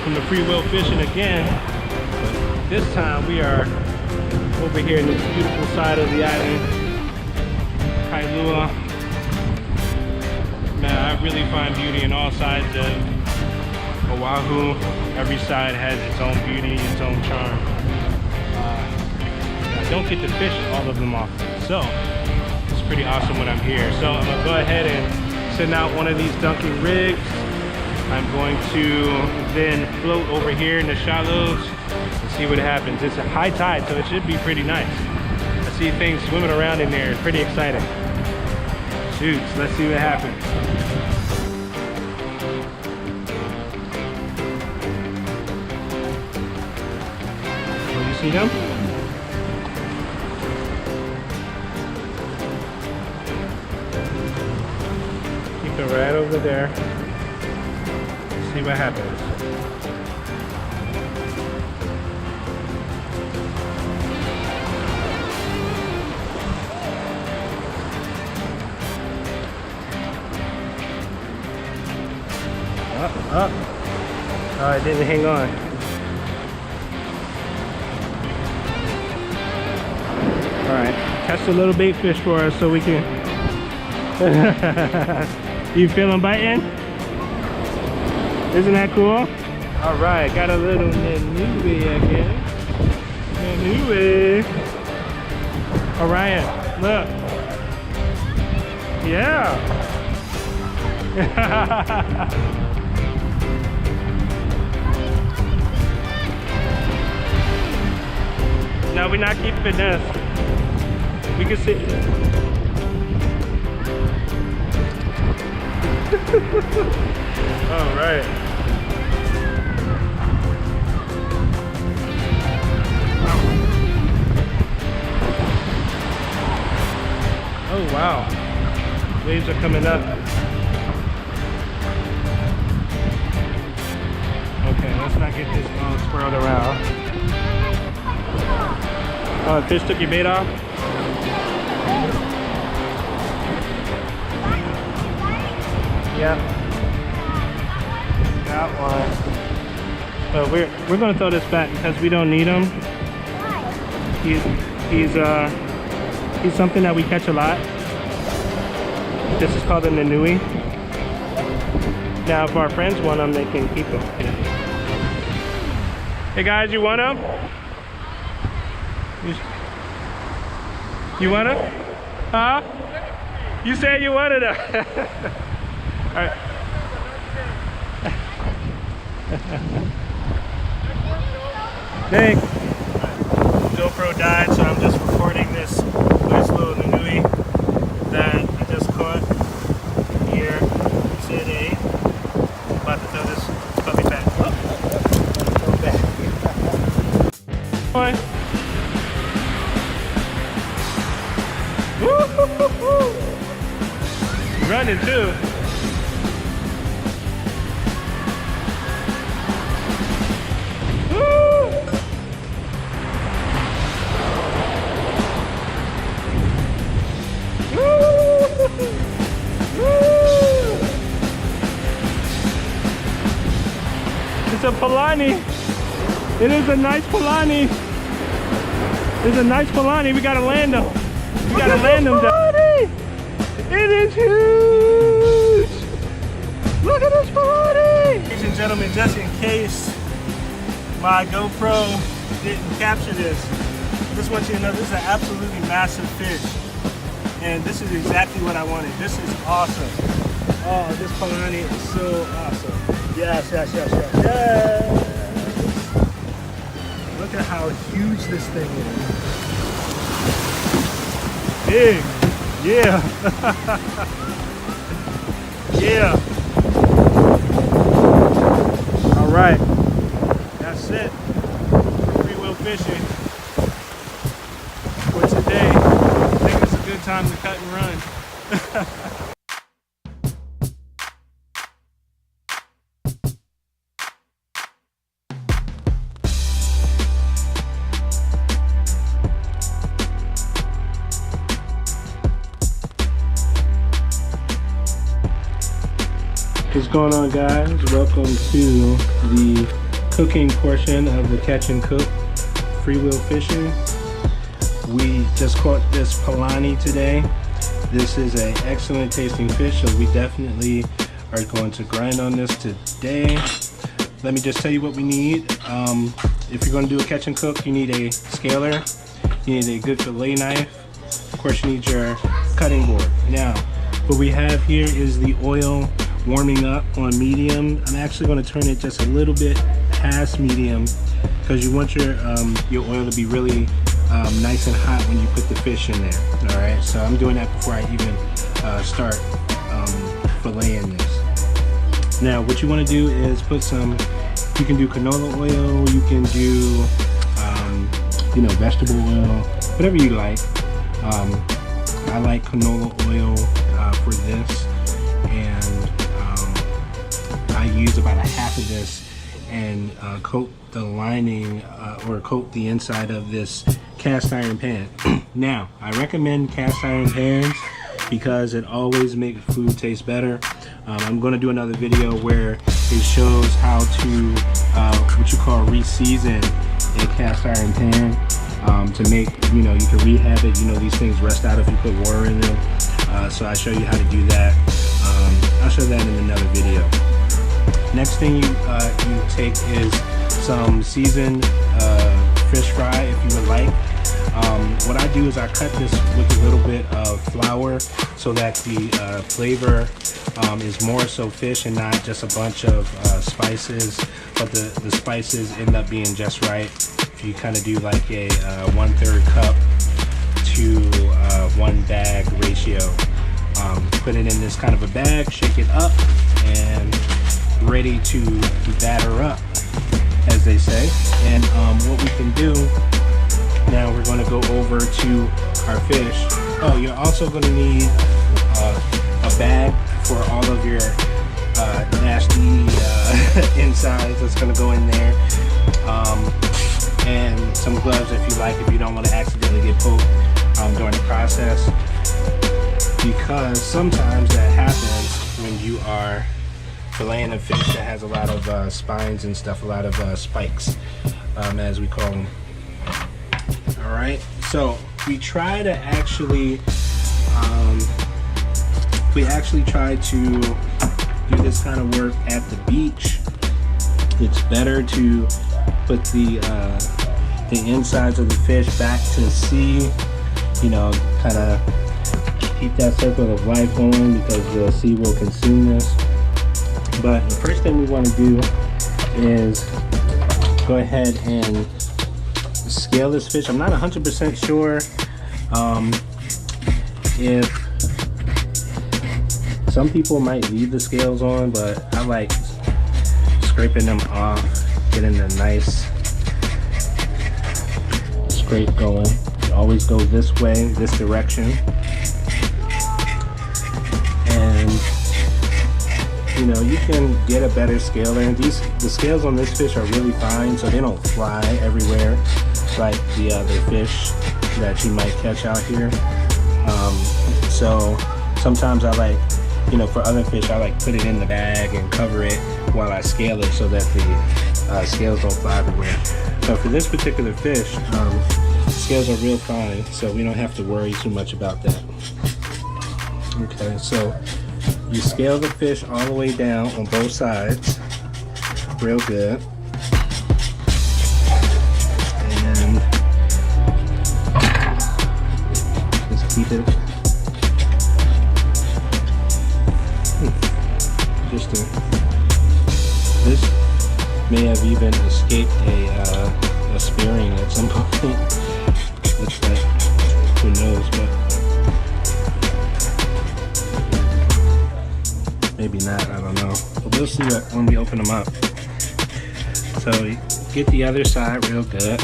Welcome to free will fishing again. But this time we are over here in this beautiful side of the island, Kailua. Man, I really find beauty in all sides of Oahu. Every side has its own beauty, its own charm. I don't get to fish all of them often, so it's pretty awesome when I'm here. So I'm gonna go ahead and send out one of these dunking rigs. I'm going to then float over here in the shallows and see what happens. It's a high tide, so it should be pretty nice. I see things swimming around in there. It's pretty exciting. Shoots, let's see what happens. Oh, you see them? Keep it right over there. See what happens. Up. Oh, it didn't hang on. All right, catch a little bait fish for us so we can. You feeling biting? Isn't that cool? All right, got a little Nenue again. Nenue. Orion, look. Yeah. No, we're not keeping this. We can see. All right. Oh wow, waves are coming up. Okay, let's not get this all swirled around. Oh, fish took your bait off? Yep. Got one. But we're gonna throw this back because we don't need him. He's something that we catch a lot. This is called a Nenue. Now if our friends want them, they can keep them. Hey guys, you want them? You want them? Huh? You said you wanted them. All right. Thanks. GoPro died, so I'm just recording this nice little Nenue that I just caught here today. I'm about to throw this puppy back. Throw back. Boy. Woo-hoo-hoo-hoo. Running too. Woo. Woo. It's a Palani. It is a nice Palani. It's a nice Palani. We gotta land them. We gotta land them. It is huge! Look at this Palani! Ladies and gentlemen, just in case my GoPro didn't capture this, I just want you to know this is an absolutely massive fish. And this is exactly what I wanted. This is awesome. Oh, this Palani is so awesome. Yes, yes, yes, yes, yes! Look at how huge this thing is. Big! Yeah. Yeah. All right. That's it. Free will fishing for today. I think it's a good time to cut and run. What's going on, guys? Welcome to the cooking portion of the catch and cook freewheel fishing. We just caught this Palani today. This is an excellent tasting fish, so we definitely are going to grind on this today. Let me just tell you what we need. If you're going to do a catch and cook, you need a scaler, you need a good fillet knife, of course you need your cutting board. Now, what we have here is the oil warming up on medium. I'm actually going to turn it just a little bit past medium because you want your oil to be really nice and hot when you put the fish in there. All right, so I'm doing that before I even start filleting this. Now, what you want to do is put some. You can do canola oil. You can do, vegetable oil, whatever you like. I like canola oil for this, and I use about a half of this and coat the lining or coat the inside of this cast iron pan. Now, I recommend cast iron pans because it always makes food taste better. I'm going to do another video where it shows how to what you call re-season a cast iron pan to make, you can rehab it. These things rust out if you put water in them. So I show you how to do that. I'll show that in another video. Next thing you take is some seasoned fish fry, if you would like. What I do is I cut this with a little bit of flour so that the flavor is more so fish and not just a bunch of spices, but the spices end up being just right. If you kind of do like a 1/3 cup to 1 bag ratio. Put it in this kind of a bag, shake it up, and ready to batter up, as they say. And what we can do now, we're going to go over to our fish. Oh, you're also going to need a bag for all of your nasty insides that's going to go in there, and some gloves if you like, if you don't want to accidentally get poked during the process, because sometimes that happens when you are filleting a fish that has a lot of spines and stuff, a lot of spikes, as we call them. All right, so we try to actually try to do this kind of work at the beach. It's better to put the insides of the fish back to the sea, kind of keep that circle of life going, because the sea will consume this. But the first thing we want to do is go ahead and scale this fish. I'm not 100% sure if some people might leave the scales on, but I like scraping them off, getting a nice scrape going. You always go this way, this direction, and you can get a better scaler. The scales on this fish are really fine, so they don't fly everywhere like the other fish that you might catch out here. So sometimes I like, for other fish, I like put it in the bag and cover it while I scale it so that the scales don't fly everywhere. So for this particular fish, scales are real fine, so we don't have to worry too much about that. Okay, so you scale the fish all the way down on both sides, real good. And just keep it this may have even escaped a spearing at some point. Looks like, who knows, but maybe not, I don't know. But we'll see when we open them up. So you get the other side real good.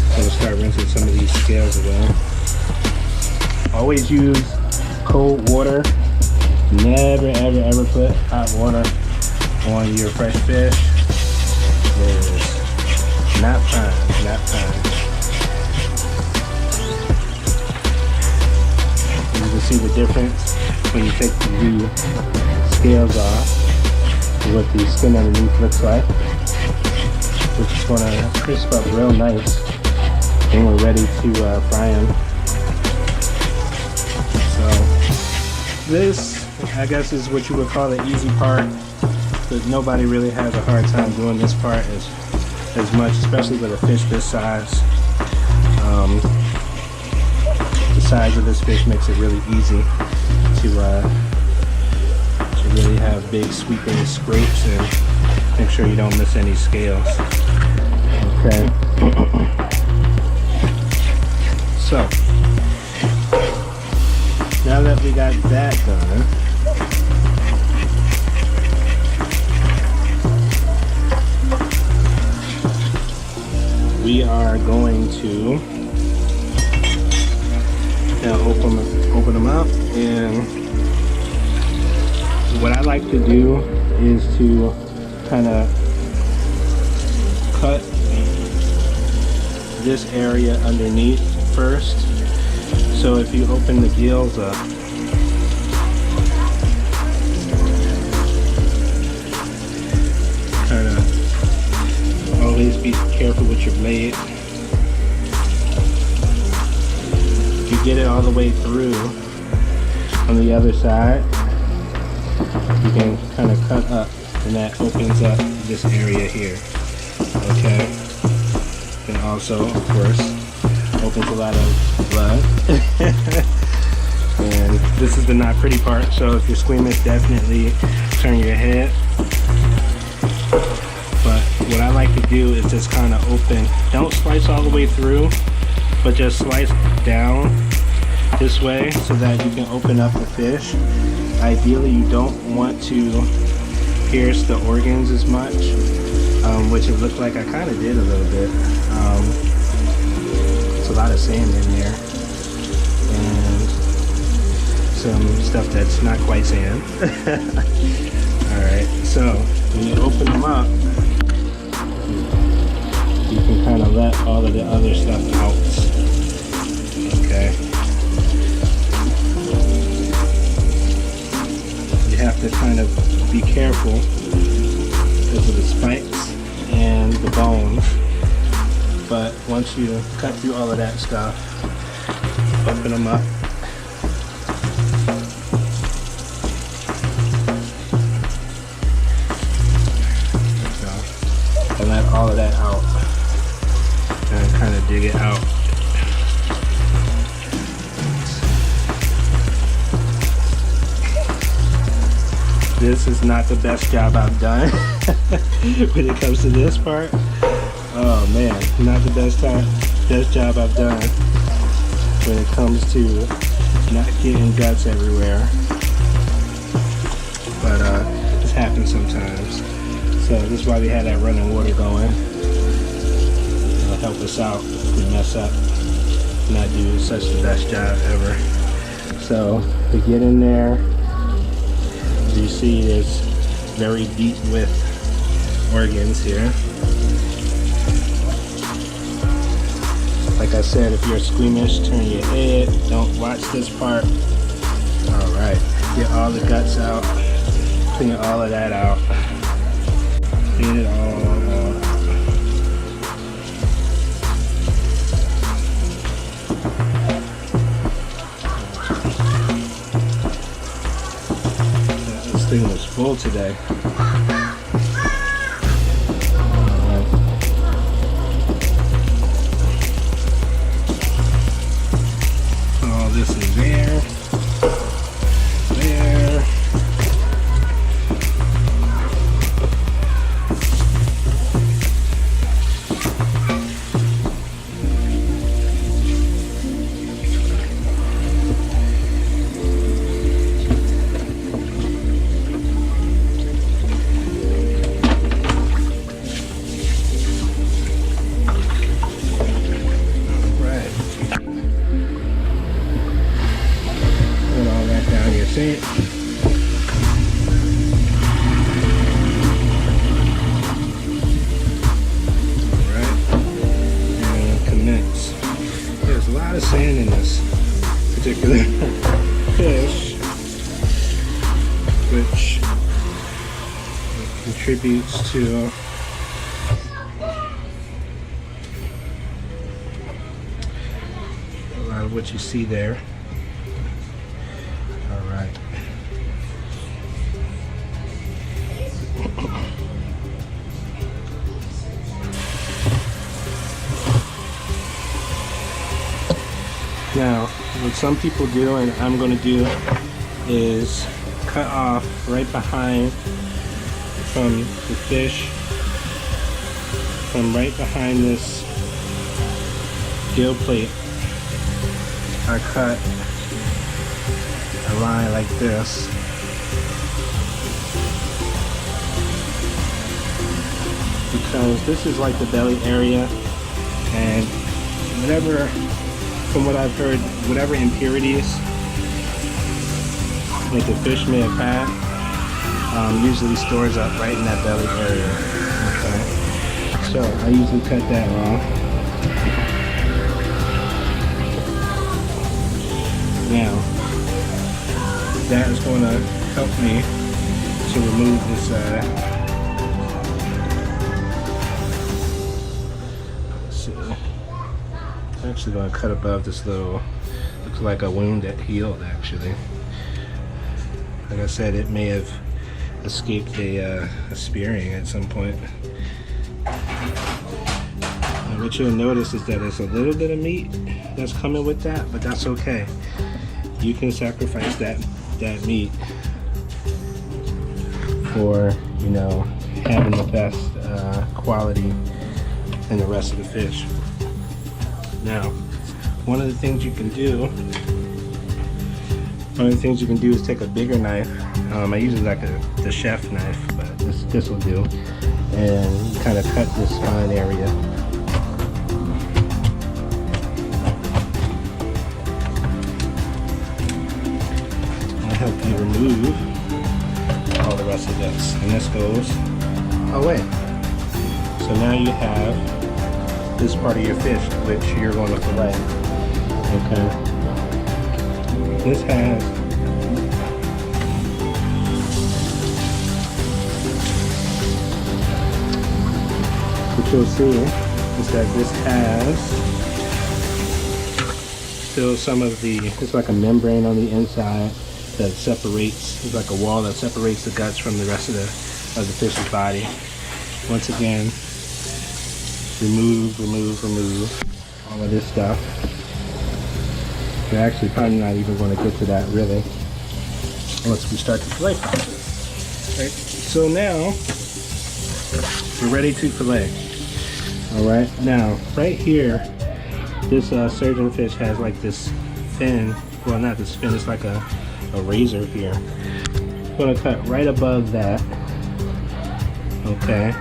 So we'll start rinsing some of these scales away. Always use cold water. Never ever put hot water on your fresh fish. It's not fine, not fine. can see the difference when you take the scales off, what the skin underneath looks like, which is going to crisp up real nice when we're ready to fry them. So this, I guess, is what you would call the easy part, but nobody really has a hard time doing this part as much, especially with a fish this size. The size of this fish makes it really easy to really have big sweeping scrapes and make sure you don't miss any scales. Okay. So now that we got that done, we are going to now open them up, and what I like to do is to kind of cut this area underneath first. So if you open the gills up, kind of always be careful with your blade. If you get it all the way through on the other side, you can kind of cut up, and that opens up this area here. Okay, and also, of course, opens a lot of blood. And this is the not pretty part, so if you're squeamish, definitely turn your head. But what I like to do is just kind of open, don't slice all the way through, but just slice down this way so that you can open up the fish. Ideally, you don't want to pierce the organs as much, which it looked like I kind of did a little bit. It's a lot of sand in there and some stuff that's not quite sand. Alright, so when you open them up, you can kind of let all of the other stuff out. Okay. You have to kind of be careful because of the spikes and the bones. But once you cut through all of that stuff, open them up. And let all of that out. And kind of dig it out. This is not the best job I've done when it comes to this part. Oh man, not the best job I've done when it comes to not getting guts everywhere. But this happens sometimes. So this is why we had that running water going. It'll help us out if we mess up, not do such the best job ever. So we get in there. As you see, it's very deep with organs here. Like I said, if you're squeamish, turn your head. Don't watch this part. Alright, get all the guts out. Clean all of that out. Clean it all out. This thing was full today. This is there. contributes to a lot of what you see there. All right. Now, what some people do, and I'm going to do, is cut off right behind from the fish, from right behind this gill plate. I cut a line like this. Because this is like the belly area, and whatever, from what I've heard, whatever impurities that the fish may have had usually stores up right in that belly area. Okay, so I usually cut that off. Now that is going to help me to remove this I'm actually going to cut above this little, looks like a wound that healed actually. Like I said, it may have escaped a spearing at some point. And what you'll notice is that there's a little bit of meat that's coming with that, but that's okay. You can sacrifice that meat for, you know, having the best quality in the rest of the fish. Now, one of the things you can do is take a bigger knife. I usually like the chef knife, but this will do, and you kind of cut this spine area. I'll help you remove all the rest of this, and this goes away. So now you have this part of your fish, which you're going to fillet. Okay. This has what you'll see is that this has still some of the, it's like a membrane on the inside that separates, it's like a wall that separates the guts from the rest of the fish's body. Once again, remove all of this stuff. We're actually probably not even going to get to that really once we start the fillet process. Right. So now we're ready to fillet. All right. Now right here, this surgeon fish has like this fin. Well, not this fin. It's like a razor here. I'm going to cut right above that. Okay.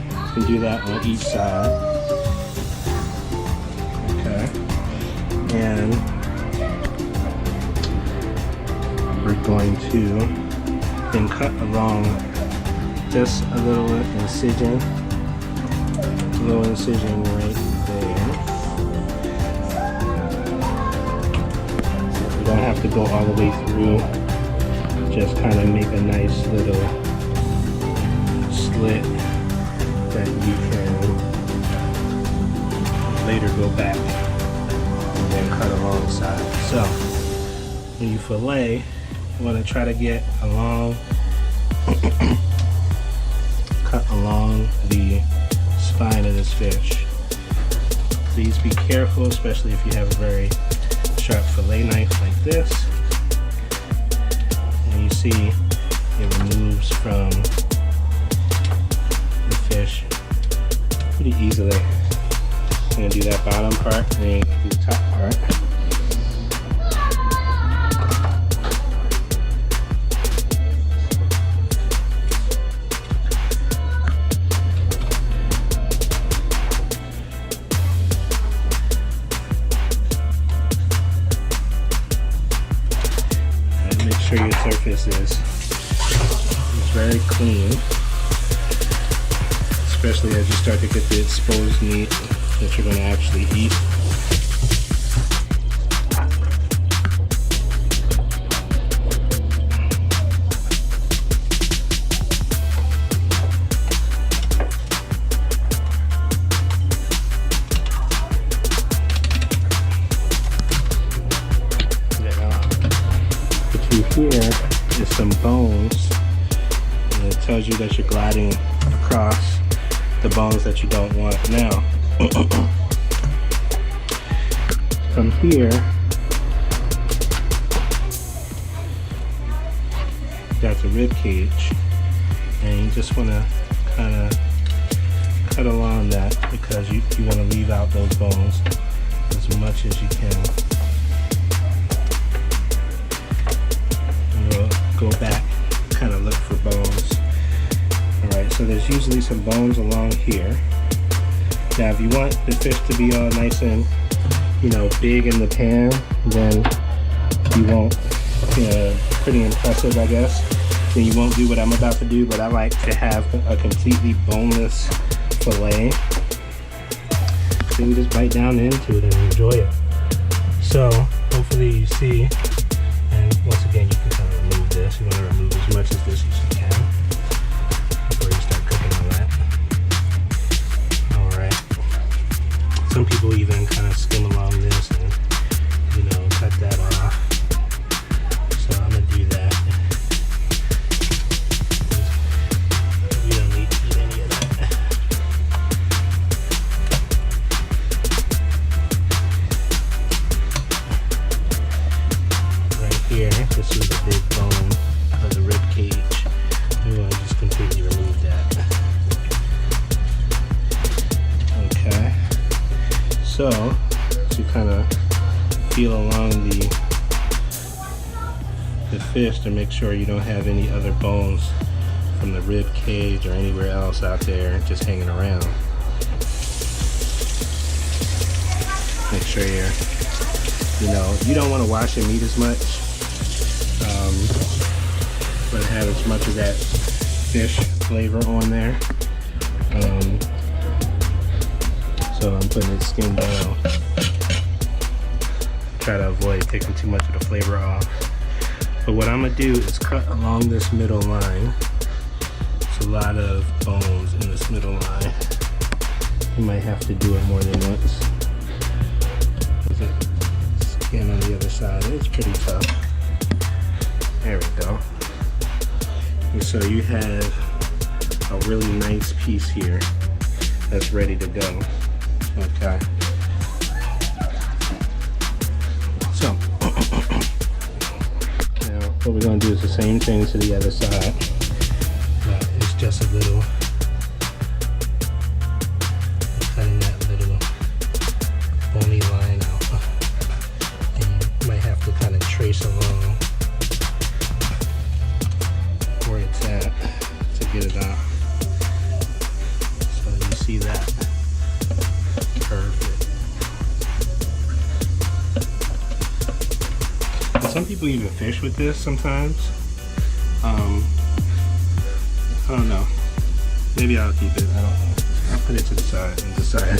You can do that on each side. Okay. And we're going to then cut along just a little incision right there. You don't have to go all the way through. Just kind of make a nice little slit that you can later go back and then cut alongside. So when you fillet, you want to try to get along cut along the spine of this fish. Please be careful, especially if you have a very sharp fillet knife like this. And you see it removes from the fish pretty easily. I'm going to do that bottom part and then do the top part. And make sure your surface is very clean, especially as you start to get the exposed meat that you're going to actually eat. tells you that you're gliding across the bones that you don't want. Now, from here, got the rib cage, and you just want to kind of cut along that because you want to leave out those bones as much as you can. And we'll go back, kind of look for bones. Alright, so there's usually some bones along here. Now if you want the fish to be all nice and, you know, big in the pan, then you won't, pretty impressive, I guess, then you won't do what I'm about to do, but I like to have a completely boneless fillet. So you just bite down into it and enjoy it. So hopefully you see, and once again you can kind of remove this. You want to remove as much of this as you can before you start cooking all that. Alright. Some people even kind of skim along this and, you know, cut that off. So I'm going to do that. You don't need to eat any of that. Right here, this is the big bone of the rib cage. We want to just completely remove that. Okay. So you kind of feel along the fish to make sure you don't have any other bones from the rib cage or anywhere else out there just hanging around. Make sure you don't want to wash your meat as much, but have as much of that fish flavor on there. So I'm putting its skin down. Try to avoid taking too much of the flavor off. But what I'm gonna do is cut along this middle line. There's a lot of bones in this middle line. You might have to do it more than once. Skin on the other side, it's pretty tough. There we go. And so you have a really nice piece here that's ready to go. Okay. So now what we're going to do is the same thing to the other side. It's just a little, cutting that little bony line out. And you might have to kind of trace along where it's at to get it out. So you see that. Perfect. And some people even fish with this sometimes. I don't know. Maybe I'll keep it. I don't know. I'll put it to the side and decide.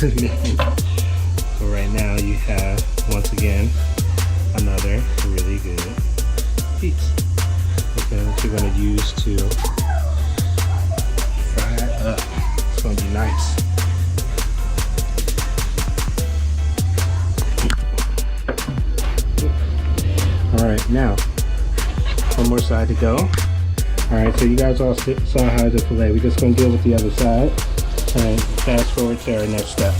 So right now you have, once again, another really good piece. Okay, that you're going to use to fry it up. It's going to be nice. Alright, now, one more side to go. Alright, so you guys all saw how to fillet. We're just going to deal with the other side and fast forward to our next step.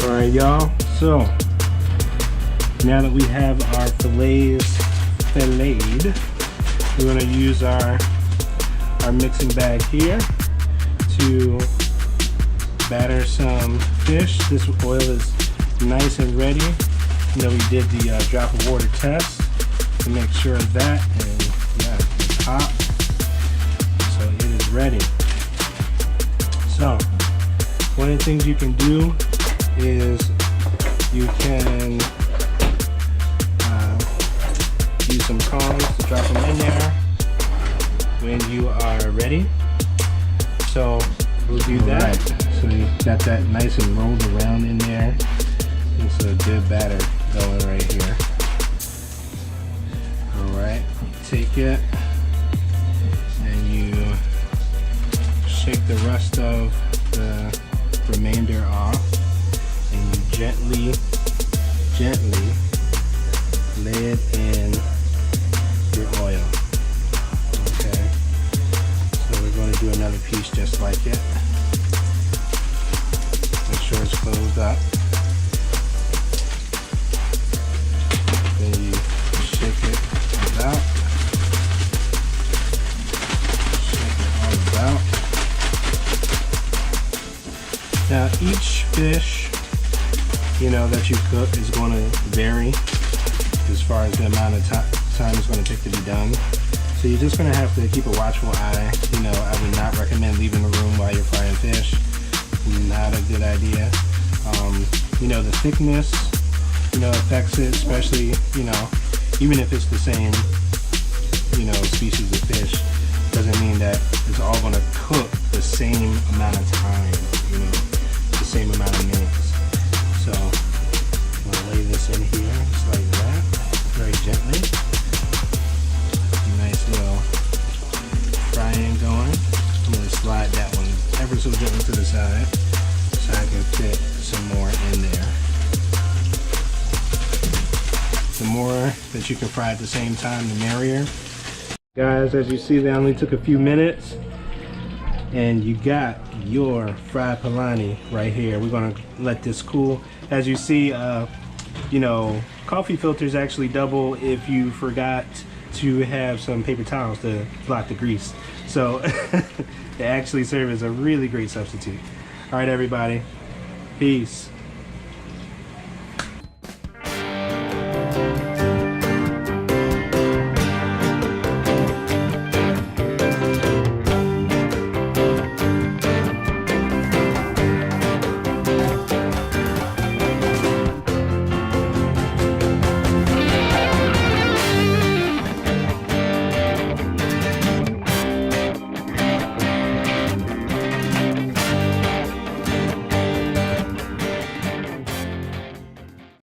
Alright, y'all, so now that we have our fillets filleted, we're going to use our mixing bag here to batter some fish. This oil is nice and ready. You know, we did the drop of water test to make sure of that, and yeah, it's hot, so it is ready. So one of the things you can do is you can use some tongs to drop them in there when you are ready. So we'll do that. So you got that nice and rolled around in there. It's a good batter going right here. Alright, take it and you shake the rest of the remainder off, and you gently lay it in your oil. Okay, to do another piece just like it. Make sure it's closed up. Then you shake it about. Shake it all about. Now each fish, you know, that you cook is going to vary as far as the amount of time it's going to take to be done. So you're just going to have to keep a watchful eye. You know, I would not recommend leaving the room while you're frying fish. Not a good idea. You know, the thickness, you know, affects it, especially, you know, even if it's the same, you know, species of fish, doesn't mean that it's all going to cook the same amount of time, you know, the same amount of minutes. So I'm going to lay this in here just like that, very gently. Nice little frying going. I'm going to slide that one ever so gently to the side so I can fit some more in there. The more that you can fry at the same time, the merrier. Guys, as you see, that only took a few minutes and you got your fried Palani right here. We're going to let this cool. As you see, you know, coffee filters actually double if you forgot to have some paper towels to block the grease. So they actually serve as a really great substitute. All right, everybody. Peace.